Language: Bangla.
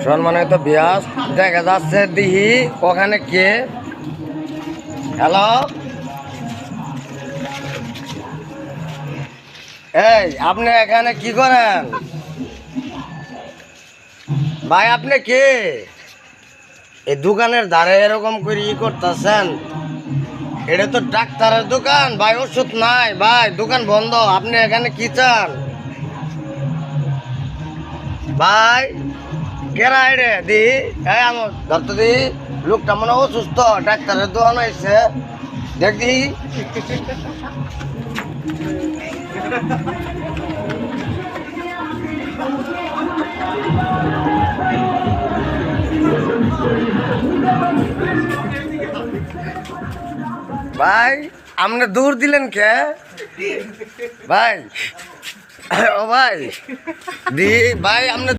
সম্মানিত বিয়াস দেখা যাচ্ছে দিহি ওখানে কে। হ্যালো, এই আপনি এখানে কি করেন ভাই? আপনি কে এই দোকানের ধারে এরকম করে করতেছেন? এটা তো ডাক্তারের দোকান ভাই, ওষুধ নাই ভাই, দোকান বন্ধ। আপনি এখানে কি চান ভাই? কেনা রে দি এই আমার ধরতে দি, লোকটা মনে হয় অসুস্থ, ডাক্তারের দোকান হয়েছে দেখ দি। ভাই আপনি দূর দিলেন কে ভাই? ও ভাই দি ভাই আপনি